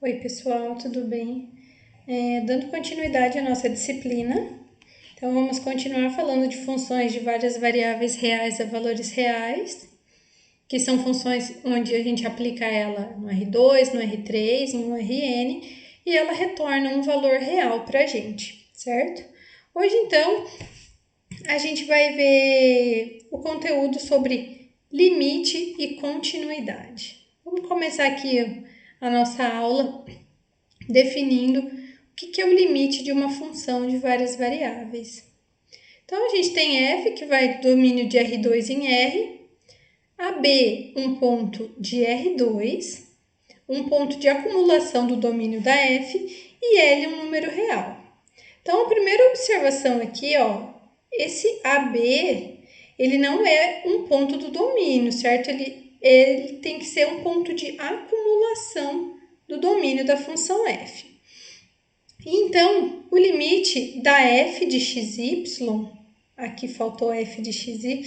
Oi, pessoal, tudo bem? Dando continuidade à nossa disciplina, então vamos continuar falando de funções de várias variáveis reais a valores reais, que são funções onde a gente aplica ela no R2, no R3, em um Rn, e ela retorna um valor real para a gente, certo? Hoje, então, a gente vai ver o conteúdo sobre limite e continuidade. Vamos começar aqui a nossa aula definindo o que é o limite de uma função de várias variáveis. Então, a gente tem f, que vai do domínio de R2 em R, AB, um ponto de R2, um ponto de acumulação do domínio da f, e L, um número real. Então, a primeira observação aqui, ó, esse AB, ele não é um ponto do domínio, certo? Ele tem que ser um ponto de acumulação do domínio da função f. Então, o limite da f de xy, aqui faltou f de xy,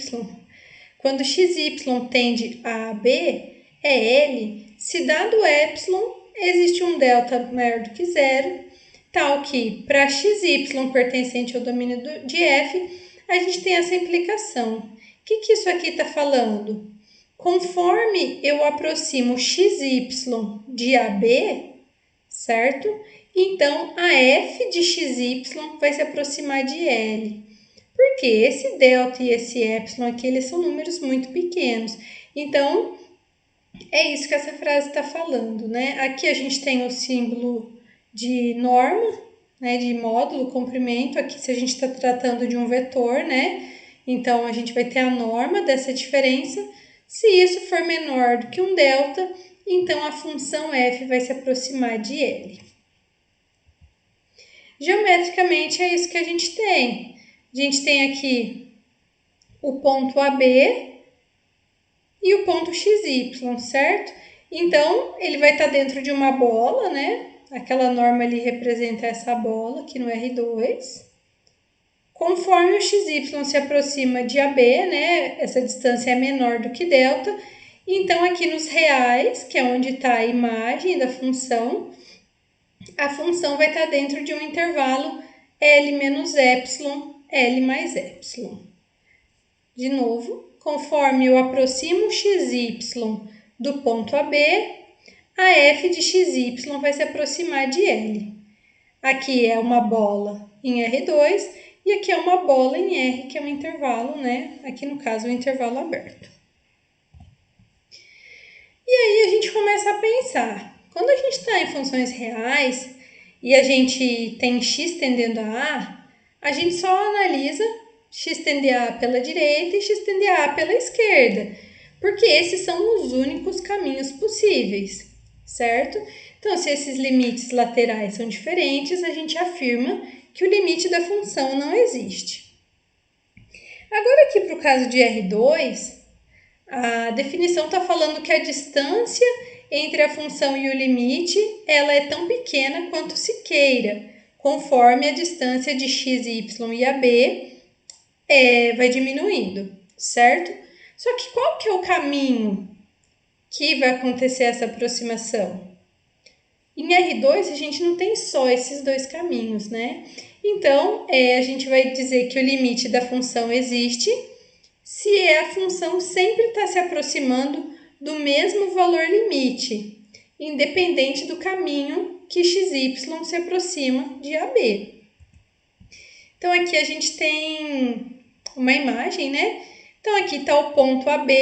quando xy tende a AB, é L, se dado epsilon, existe um delta maior do que zero, tal que para xy pertencente ao domínio de f, a gente tem essa implicação. O que isso aqui está falando? Conforme eu aproximo xy de AB, certo? Então, a f de xy vai se aproximar de L. Porque esse delta e esse epsilon aqui, eles são números muito pequenos. Então, é isso que essa frase está falando, né? Aqui a gente tem o símbolo de norma, né? De módulo, comprimento. Aqui, se a gente está tratando de um vetor, né? Então, a gente vai ter a norma dessa diferença. Se isso for menor do que um delta, então a função f vai se aproximar de L. Geometricamente, é isso que a gente tem. A gente tem aqui o ponto AB e o ponto XY, certo? Então, ele vai estar dentro de uma bola, né? Aquela norma ali representa essa bola aqui no R2. Conforme o XY se aproxima de AB, né? Essa distância é menor do que delta. Então, aqui nos reais, que é onde está a imagem da função, a função vai estar dentro de um intervalo L menos epsilon, L mais epsilon. De novo, conforme eu aproximo xy do ponto AB, a f de xy vai se aproximar de L. Aqui é uma bola em R2 e aqui é uma bola em R, que é um intervalo, né? Aqui no caso, um intervalo aberto. E aí a gente começa a pensar, quando a gente está em funções reais e a gente tem x tendendo a gente só analisa x tende a pela direita e x tende a pela esquerda, porque esses são os únicos caminhos possíveis, certo? Então, se esses limites laterais são diferentes, a gente afirma que o limite da função não existe. Agora aqui para o caso de R2, a definição está falando que a distância entre a função e o limite, ela é tão pequena quanto se queira, conforme a distância de x, y e AB vai diminuindo, certo? Só que qual que é o caminho que vai acontecer essa aproximação? Em R2, a gente não tem só esses dois caminhos, né? Então, a gente vai dizer que o limite da função existe se a função sempre está se aproximando do mesmo valor limite, independente do caminho que xy se aproxima de AB. Então, aqui a gente tem uma imagem, né? Então, aqui está o ponto AB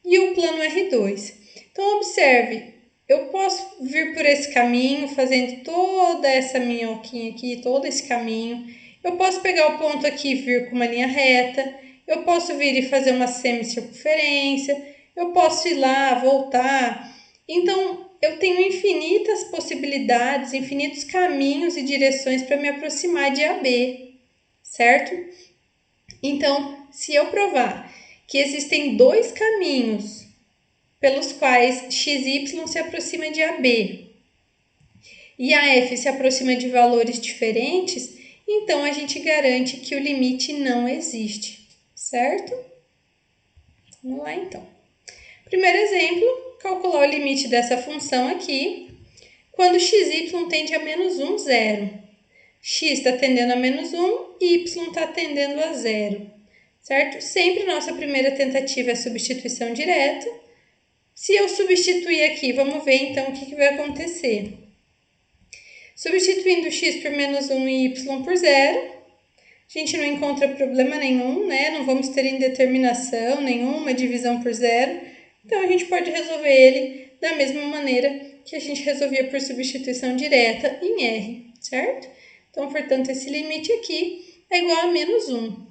e o plano R2. Então, observe, eu posso vir por esse caminho, fazendo toda essa minhoquinha aqui, todo esse caminho. Eu posso pegar o ponto aqui e vir com uma linha reta. Eu posso vir e fazer uma semicircunferência. Eu posso ir lá, voltar. Então, eu tenho infinitas possibilidades, infinitos caminhos e direções para me aproximar de AB, certo? Então, se eu provar que existem dois caminhos pelos quais xy se aproxima de AB e a f se aproxima de valores diferentes, então a gente garante que o limite não existe, certo? Vamos lá então. Primeiro exemplo, calcular o limite dessa função aqui. quando xy tende a menos 1, 0. X está tendendo a menos 1 e y está tendendo a 0, certo? Sempre nossa primeira tentativa é substituição direta. Se eu substituir aqui, vamos ver então o que vai acontecer. Substituindo x por menos 1 e y por 0, a gente não encontra problema nenhum, né? Não vamos ter indeterminação nenhuma, divisão por 0. Então, a gente pode resolver ele da mesma maneira que a gente resolvia por substituição direta em R, certo? Então, portanto, esse limite aqui é igual a menos 1.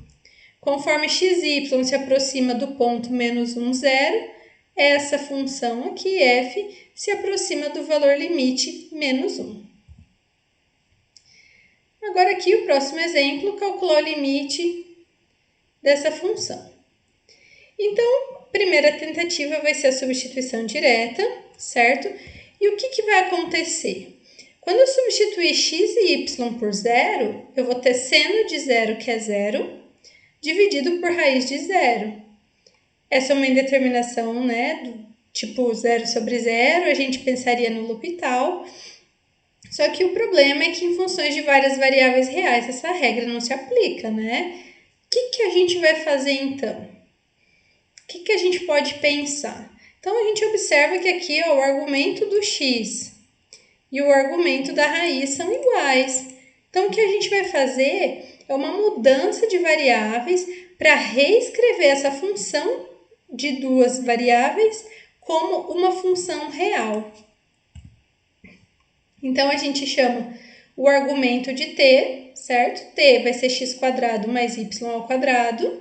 Conforme xy se aproxima do ponto menos 1, 0, essa função aqui, f, se aproxima do valor limite menos 1. Agora aqui o próximo exemplo, calcular o limite dessa função. Então, a primeira tentativa vai ser a substituição direta, certo? E o que vai acontecer? Quando eu substituir x e y por 0, eu vou ter seno de 0, que é 0, dividido por raiz de 0. Essa é uma indeterminação, né, do tipo 0 sobre 0, a gente pensaria no L'Hopital. Só que o problema é que em funções de várias variáveis reais essa regra não se aplica, né? O que a gente vai fazer então? O que a gente pode pensar? Então, a gente observa que aqui ó, o argumento do x e o argumento da raiz são iguais. Então, o que a gente vai fazer é uma mudança de variáveis para reescrever essa função de duas variáveis como uma função real. Então, a gente chama o argumento de t, certo? T vai ser x² mais y².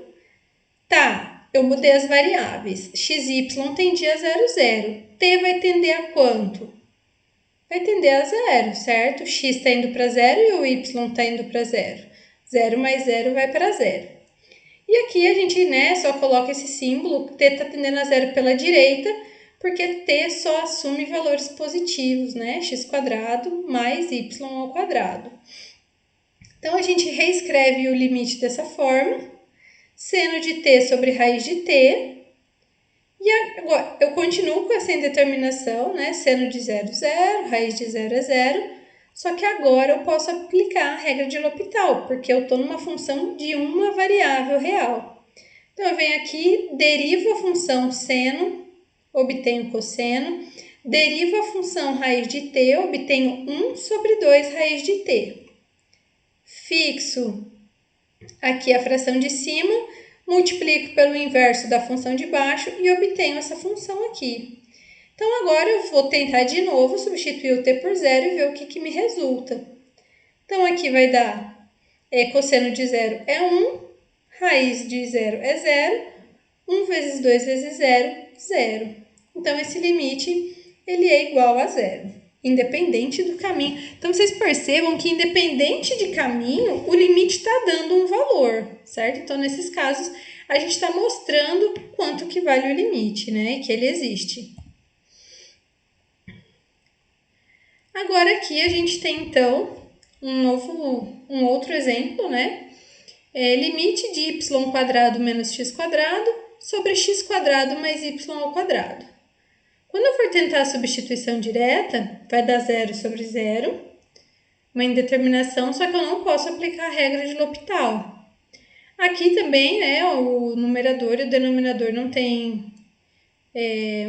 Tá, eu mudei as variáveis. Xy tendia a 0, 0. T vai tender a quanto? Vai tender a 0, certo? X está indo para 0 e o y está indo para 0. 0 mais 0 vai para 0. E aqui a gente, né, só coloca esse símbolo, t está tendendo a 0 pela direita, porque t só assume valores positivos, né? x² mais y². Então, a gente reescreve o limite dessa forma, seno de t sobre raiz de t. E agora, eu continuo com essa indeterminação, né? Seno de 0, 0, raiz de 0 é 0. Só que agora eu posso aplicar a regra de L'Hopital, porque eu estou numa função de uma variável real. Então, eu venho aqui, derivo a função seno, obtenho cosseno, derivo a função raiz de t, obtenho 1 sobre 2 raiz de t. Fixo aqui a fração de cima, multiplico pelo inverso da função de baixo e obtenho essa função aqui. Então, agora eu vou tentar de novo substituir o t por 0 e ver o que me resulta. Então, aqui vai dar cosseno de 0 é 1, raiz de 0 é 0, 1 vezes 2 vezes 0, 0. Então, esse limite ele é igual a 0, independente do caminho. Então, vocês percebam que independente de caminho, o limite está dando um valor, certo? Então, nesses casos, a gente está mostrando quanto que vale o limite, né? E que ele existe. Agora, aqui a gente tem, então, um outro exemplo, né? Limite de y² menos x² sobre x² mais y². Quando eu for tentar a substituição direta, vai dar 0 sobre 0, uma indeterminação, só que eu não posso aplicar a regra de L'Hopital. Aqui também, né, o numerador e o denominador não tem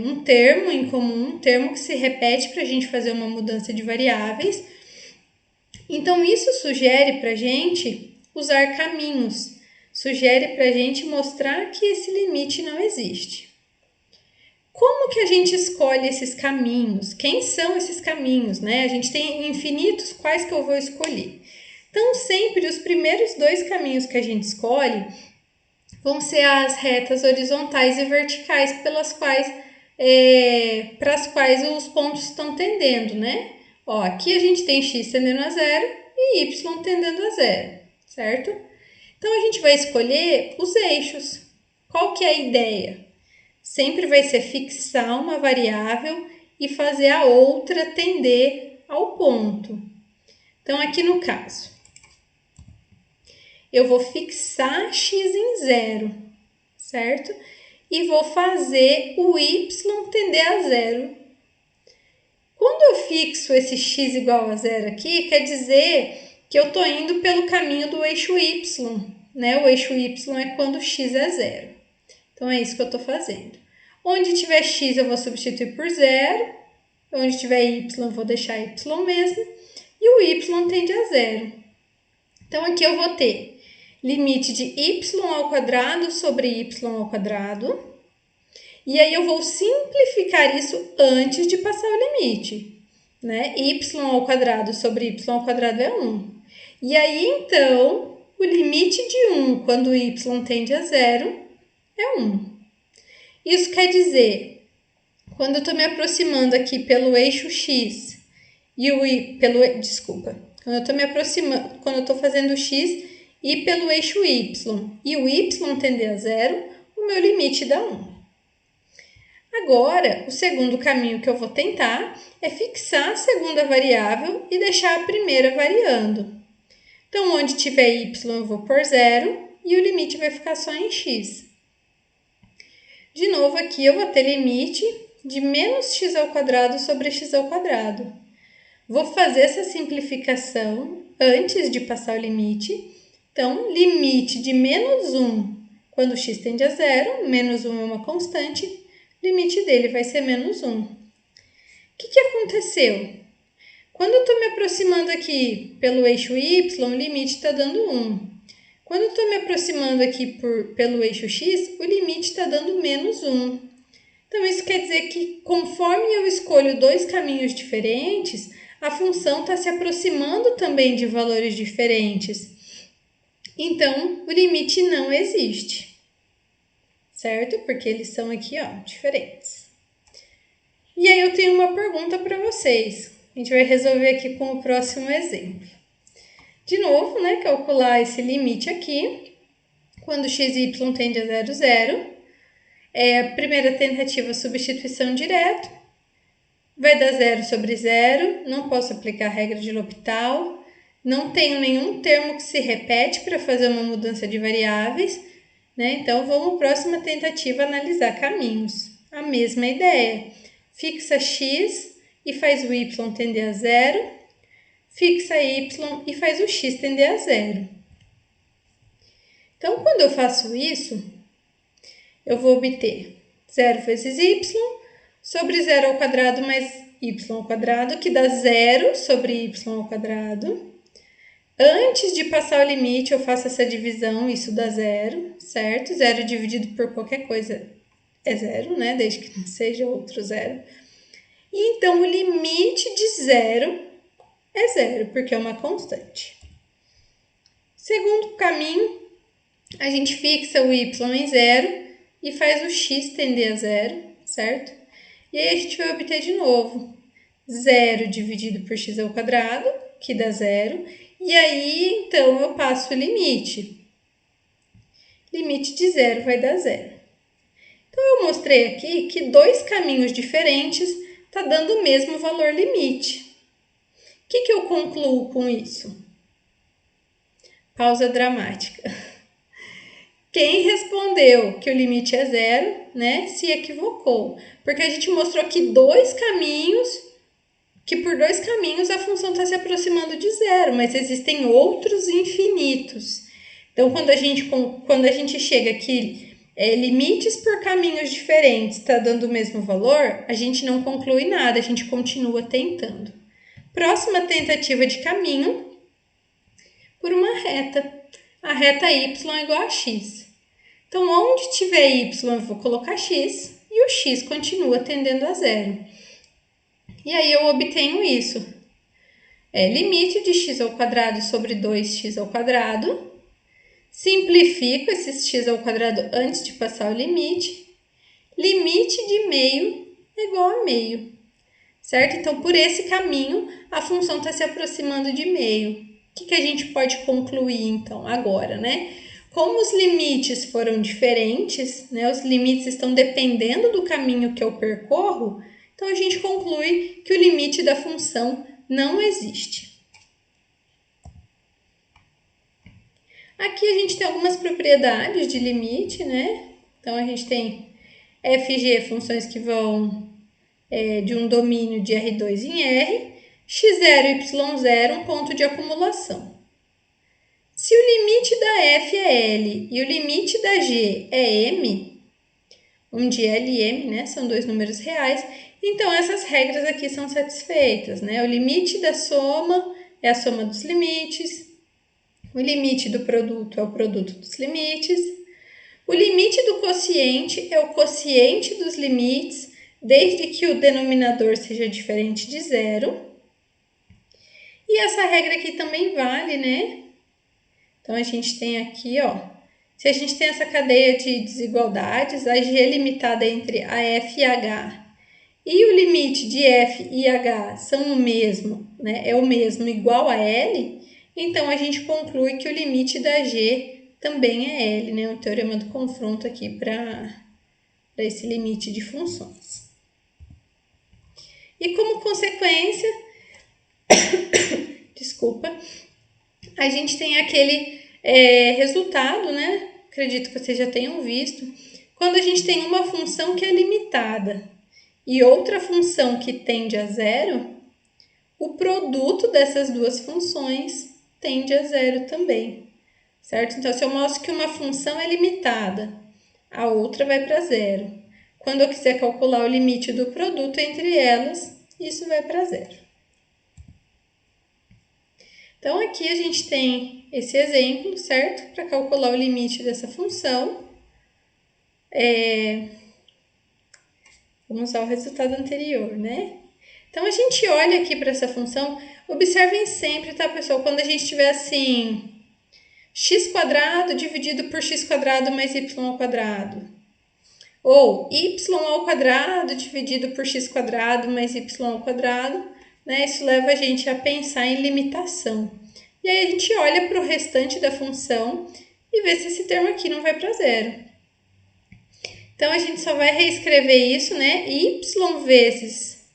um termo em comum, um termo que se repete para a gente fazer uma mudança de variáveis. Então, isso sugere para a gente usar caminhos, sugere para a gente mostrar que esse limite não existe. Como que a gente escolhe esses caminhos? Quem são esses caminhos, né? A gente tem infinitos, quais que eu vou escolher? Então, sempre os primeiros dois caminhos que a gente escolhe vão ser as retas horizontais e verticais para as quais os pontos estão tendendo, né? Ó, aqui a gente tem x tendendo a 0 e y tendendo a 0, certo? Então, a gente vai escolher os eixos. Qual que é a ideia? Sempre vai ser fixar uma variável e fazer a outra tender ao ponto. Então, aqui no caso, eu vou fixar x em 0, certo? E vou fazer o y tender a 0. Quando eu fixo esse x igual a zero aqui, quer dizer que eu estou indo pelo caminho do eixo y, né? O eixo y é quando x é zero. Então, é isso que eu estou fazendo. Onde tiver x, eu vou substituir por zero. Onde tiver y, eu vou deixar y mesmo. E o y tende a zero. Então, aqui eu vou ter limite de y ao quadrado sobre y ao quadrado. E aí, eu vou simplificar isso antes de passar o limite, né? Y ao quadrado sobre y ao quadrado é 1. E aí, então, o limite de 1 quando y tende a zero é 1. Isso quer dizer, quando eu estou me aproximando aqui pelo eixo x e quando eu estou me aproximando, quando eu estou fazendo x e pelo eixo y e o y tender a zero, o meu limite dá 1. Agora, o segundo caminho que eu vou tentar é fixar a segunda variável e deixar a primeira variando. Então, onde tiver y, eu vou pôr zero e o limite vai ficar só em x. De novo, aqui eu vou ter limite de menos x ao quadrado sobre x ao quadrado. Vou fazer essa simplificação antes de passar o limite. Então, limite de menos 1 quando x tende a zero, menos 1 é uma constante, limite dele vai ser menos 1. O que aconteceu? Quando eu estou me aproximando aqui pelo eixo y, o limite está dando 1. Quando eu estou me aproximando aqui pelo eixo x, o limite está dando menos 1. Então, isso quer dizer que conforme eu escolho dois caminhos diferentes, a função está se aproximando também de valores diferentes. Então, o limite não existe, certo? Porque eles são aqui, ó, diferentes. E aí, eu tenho uma pergunta para vocês. A gente vai resolver aqui com o próximo exemplo. De novo, né, calcular esse limite aqui, quando x e y tende a 0, 0. A primeira tentativa, substituição direta, vai dar 0 sobre 0, não posso aplicar a regra de L'Hopital, não tenho nenhum termo que se repete para fazer uma mudança de variáveis, né? Então, vamos para a próxima tentativa analisar caminhos. A mesma ideia, fixa x e faz o y tender a 0, fixa y e faz o x tender a 0. Então, quando eu faço isso, eu vou obter 0 vezes y sobre 0 ao quadrado mais y ao quadrado, que dá 0 sobre y ao quadrado. Antes de passar o limite, eu faço essa divisão, isso dá 0, certo? 0 dividido por qualquer coisa é 0, né? Desde que não seja outro 0. E então, o limite de 0 é 0, porque é uma constante. Segundo caminho, a gente fixa o y em 0 e faz o x tender a 0, certo? E aí a gente vai obter de novo 0 dividido por x ao quadrado, que dá 0. E aí, então, eu passo o limite. Limite de 0 vai dar 0. Então, eu mostrei aqui que dois caminhos diferentes está dando o mesmo valor limite. O que eu concluo com isso? Pausa dramática. Quem respondeu que o limite é 0, né, se equivocou. Porque a gente mostrou aqui que por dois caminhos a função está se aproximando de 0, mas existem outros infinitos. Então, quando a gente chega aqui, limites por caminhos diferentes está dando o mesmo valor, a gente não conclui nada, a gente continua tentando. Próxima tentativa de caminho por uma reta. A reta y é igual a x. Então, onde tiver y, eu vou colocar x e o x continua tendendo a 0. E aí, eu obtenho isso. Limite de x ao quadrado sobre 2x ao quadrado. Simplifico esses x ao quadrado antes de passar o limite. Limite de meio é igual a meio. Certo? Então, por esse caminho, a função está se aproximando de meio. O que a gente pode concluir, então, agora, né? Como os limites foram diferentes, né? Os limites estão dependendo do caminho que eu percorro, então a gente conclui que o limite da função não existe. Aqui a gente tem algumas propriedades de limite, né? Então, a gente tem f e g, funções que vão de um domínio de R2 em R, x0, y0, um ponto de acumulação. Se o limite da f é L e o limite da G é M, onde L e M, né, são dois números reais, então essas regras aqui são satisfeitas, né? O limite da soma é a soma dos limites, o limite do produto é o produto dos limites, o limite do quociente é o quociente dos limites, desde que o denominador seja diferente de zero. E essa regra aqui também vale, né? Então, a gente tem aqui, ó, se a gente tem essa cadeia de desigualdades, a G limitada entre a F e H e o limite de F e H são o mesmo, né? É o mesmo igual a L, então a gente conclui que o limite da G também é L, né? O teorema do confronto aqui para esse limite de funções. E como consequência, desculpa, a gente tem aquele resultado, né? Acredito que vocês já tenham visto, quando a gente tem uma função que é limitada e outra função que tende a zero, o produto dessas duas funções tende a zero também, certo? Então, se eu mostro que uma função é limitada, a outra vai para zero. Quando eu quiser calcular o limite do produto entre elas, isso vai para zero. Então, aqui a gente tem esse exemplo, certo? Para calcular o limite dessa função. Vamos usar o resultado anterior, né? Então, a gente olha aqui para essa função. Observem sempre, tá, pessoal? Quando a gente tiver assim, x² dividido por x² mais y². Ou y² dividido por x² mais y². Né? Isso leva a gente a pensar em limitação. E aí a gente olha para o restante da função e vê se esse termo aqui não vai para zero. Então, a gente só vai reescrever isso, né? Y vezes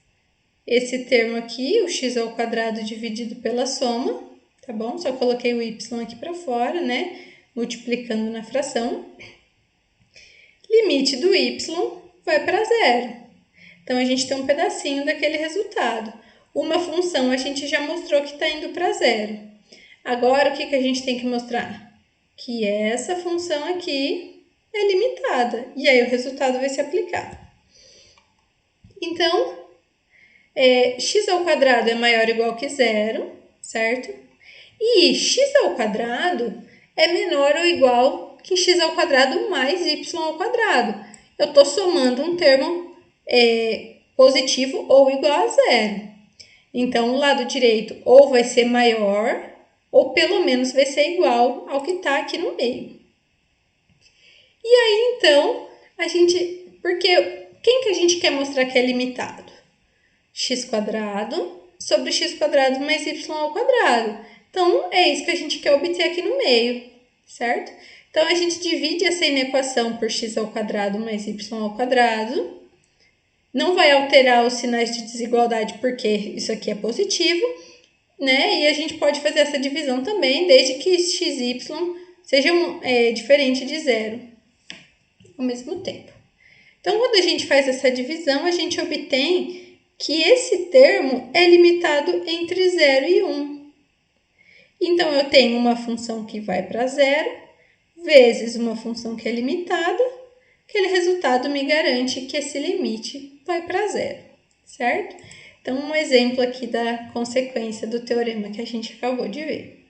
esse termo aqui, o x² dividido pela soma, tá bom? Só coloquei o y aqui para fora, né? Multiplicando na fração. Limite do y vai para zero. Então, a gente tem um pedacinho daquele resultado. Uma função a gente já mostrou que está indo para zero. Agora, o que a gente tem que mostrar? Que essa função aqui é limitada. E aí, o resultado vai se aplicar. Então, x² é maior ou igual que zero, certo? E x² é menor ou igual que x² mais y². Eu estou somando um termo positivo ou igual a zero. Então, o lado direito ou vai ser maior, ou pelo menos vai ser igual ao que está aqui no meio. E aí, então, porque quem que a gente quer mostrar que é limitado? x² sobre x² mais y². Então, é isso que a gente quer obter aqui no meio, certo? Então, a gente divide essa inequação por x² mais y². Não vai alterar os sinais de desigualdade, porque isso aqui é positivo, né? E a gente pode fazer essa divisão também, desde que xy seja diferente de zero ao mesmo tempo. Então, quando a gente faz essa divisão, a gente obtém que esse termo é limitado entre 0 e 1. Então, eu tenho uma função que vai para zero, vezes uma função que é limitada, aquele resultado me garante que esse limite vai para zero, certo? Então, um exemplo aqui da consequência do teorema que a gente acabou de ver.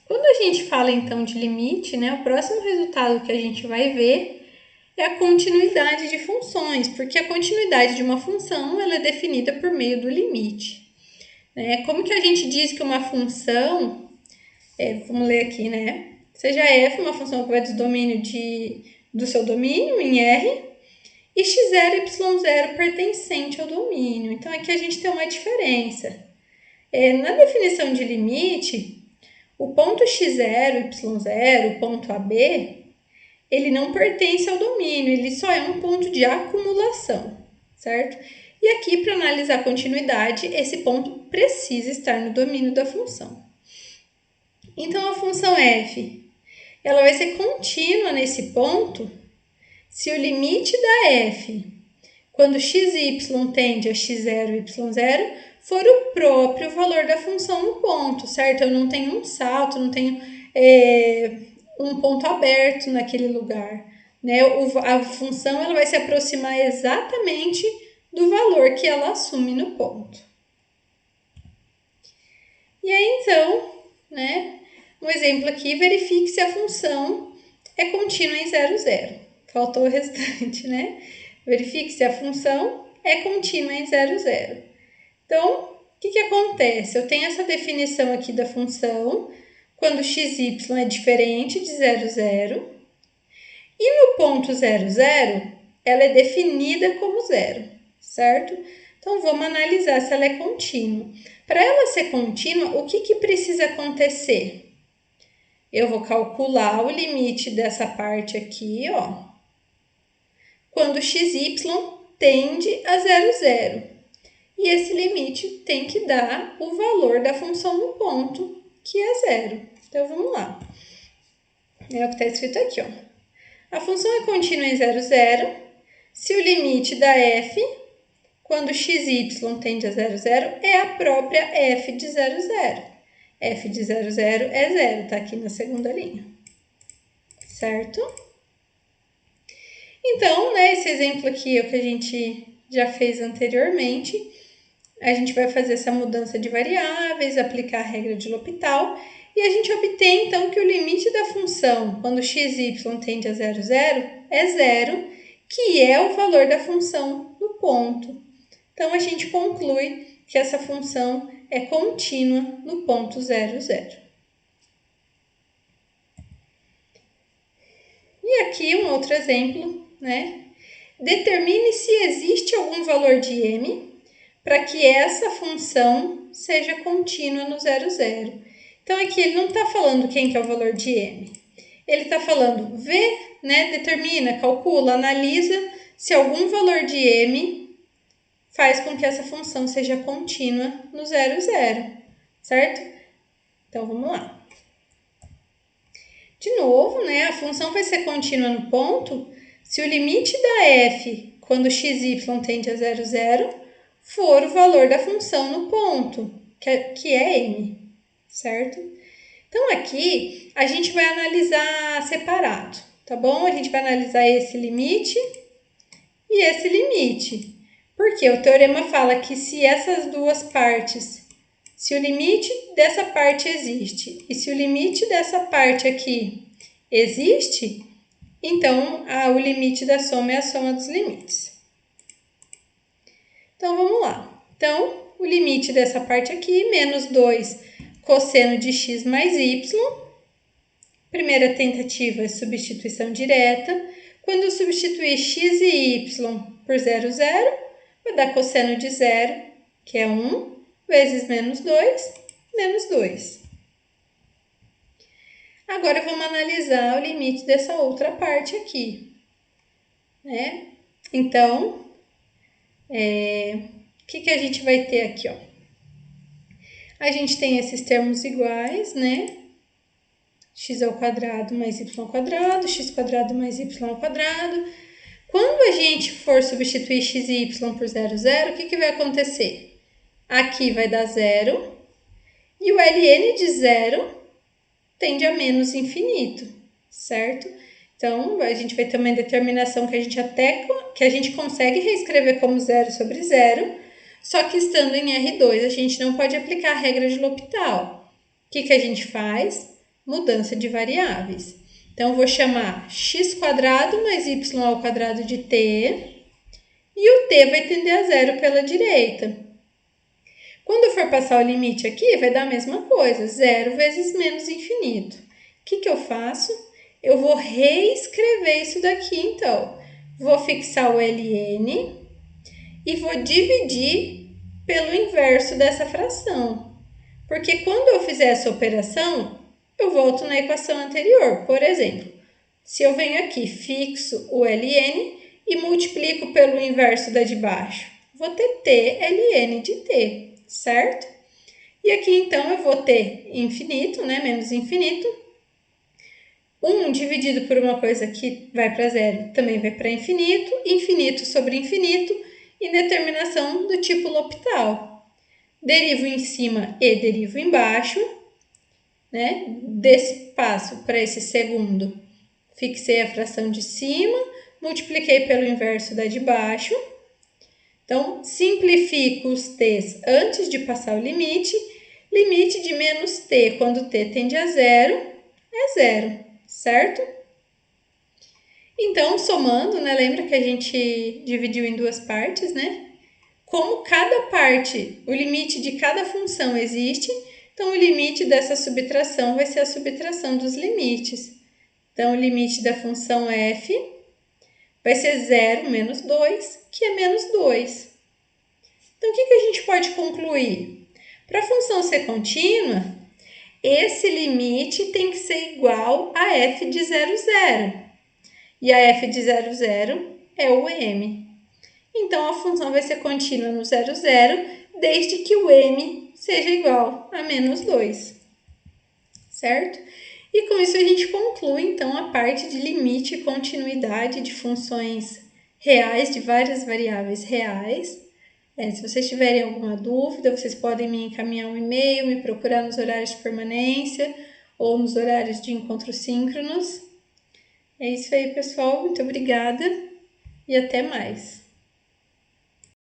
Quando a gente fala, então, de limite, né, o próximo resultado que a gente vai ver é a continuidade de funções, porque a continuidade de uma função ela é definida por meio do limite. Como que a gente diz que uma função, vamos ler aqui, né? Seja f uma função que vai do seu domínio em R, e x0 e y0 pertencente ao domínio. Então, aqui a gente tem uma diferença. Na definição de limite, o ponto x0, y0, o ponto AB, ele não pertence ao domínio, ele só é um ponto de acumulação, certo? E aqui, para analisar a continuidade, esse ponto precisa estar no domínio da função. Então, a função f, ela vai ser contínua nesse ponto se o limite da f, quando x e y tende a x0 e y0, for o próprio valor da função no ponto, certo? Eu não tenho um salto, não tenho um ponto aberto naquele lugar, né? A função ela vai se aproximar exatamente do valor que ela assume no ponto. E aí, então, né? Um exemplo aqui, verifique se a função é contínua em 0, 0. Faltou o restante, né? Verifique se a função é contínua em 0, 0. Então, o que acontece? Eu tenho essa definição aqui da função, quando x, y é diferente de 0, 0. E no ponto 0, 0, ela é definida como 0, certo? Então, vamos analisar se ela é contínua. Para ela ser contínua, o que precisa acontecer? Eu vou calcular o limite dessa parte aqui, ó, quando xy tende a 0, 0. E esse limite tem que dar o valor da função no ponto, que é 0. Então, vamos lá. É o que está escrito aqui, ó. A função é contínua em 0, 0, se o limite da f, quando xy tende a 0, 0, é a própria f de 0, 0. f de 0, 0 é 0, tá aqui na segunda linha. Certo? Então, né, esse exemplo aqui é o que a gente já fez anteriormente. A gente vai fazer essa mudança de variáveis, aplicar a regra de L'Hopital, e a gente obtém, então, que o limite da função, quando xy tende a 0, 0, é 0, que é o valor da função no ponto. Então, a gente conclui que essa função é contínua no ponto 0, 0. E aqui um outro exemplo, né? Determine se existe algum valor de m para que essa função seja contínua no 0, 0. Então, aqui ele não está falando quem que é o valor de m. Ele está falando, vê, né, determina, calcula, analisa se algum valor de m faz com que essa função seja contínua no 0, 0, certo? Então, vamos lá. De novo, né, a função vai ser contínua no ponto se o limite da f, quando xy tende a 0, 0, for o valor da função no ponto, que é m, certo? Então, aqui, a gente vai analisar separado, tá bom? A gente vai analisar esse limite e esse limite. Porque o teorema fala que se essas duas partes, se o limite dessa parte existe e se o limite dessa parte aqui existe, então o limite da soma é a soma dos limites. Então, vamos lá. Então, o limite dessa parte aqui, menos 2 cosseno de x mais y. Primeira tentativa é substituição direta. Quando eu substituir x e y por 0, 0, vai dar cosseno de 0, que é 1, vezes menos 2, menos 2. Agora, vamos analisar o limite dessa outra parte aqui, né? Então, o que a gente vai ter aqui, ó? A gente tem esses termos iguais, né? X ao quadrado mais y ao quadrado, x quadrado mais y ao quadrado. Quando a gente for substituir x e y por 0, 0, o que vai acontecer? Aqui vai dar 0 e o ln de 0 tende a menos infinito, certo? Então, a gente vai ter uma determinação que a gente consegue reescrever como 0 sobre 0, só que estando em R2, a gente não pode aplicar a regra de L'Hopital. O que a gente faz? Mudança de variáveis. Então, eu vou chamar x² mais y ao quadrado de t, e o t vai tender a 0 pela direita. Quando eu for passar o limite aqui, vai dar a mesma coisa, 0 vezes menos infinito. O que eu faço? Eu vou reescrever isso daqui, então. Vou fixar o ln e vou dividir pelo inverso dessa fração. Porque quando eu fizer essa operação, eu volto na equação anterior. Por exemplo, se eu venho aqui, fixo o ln e multiplico pelo inverso da de baixo, vou ter t ln de t, certo? E aqui, então, eu vou ter infinito, né, menos infinito, 1 dividido por uma coisa que vai para zero também vai para infinito, infinito sobre infinito, e determinação do tipo L'Hopital. Derivo em cima e derivo embaixo, né? Desse passo para esse segundo, fixei a fração de cima, multipliquei pelo inverso da de baixo. Então, simplifico os t's antes de passar o limite. Limite de menos t quando t tende a zero é zero, certo? Então, somando, né? Lembra que a gente dividiu em duas partes, né? Como cada parte, o limite de cada função existe, então o limite dessa subtração vai ser a subtração dos limites. Então, o limite da função f vai ser 0 menos 2, que é menos 2. Então, o que a gente pode concluir? Para a função ser contínua, esse limite tem que ser igual a f de 0, 0. E a f de 0, 0 é o m. Então, a função vai ser contínua no 0, 0, desde que o m seja igual a menos 2. Certo? E com isso a gente conclui, então, a parte de limite e continuidade de funções reais, de várias variáveis reais. Se vocês tiverem alguma dúvida, vocês podem me encaminhar um e-mail, me procurar nos horários de permanência ou nos horários de encontros síncronos. É isso aí, pessoal. Muito obrigada e até mais.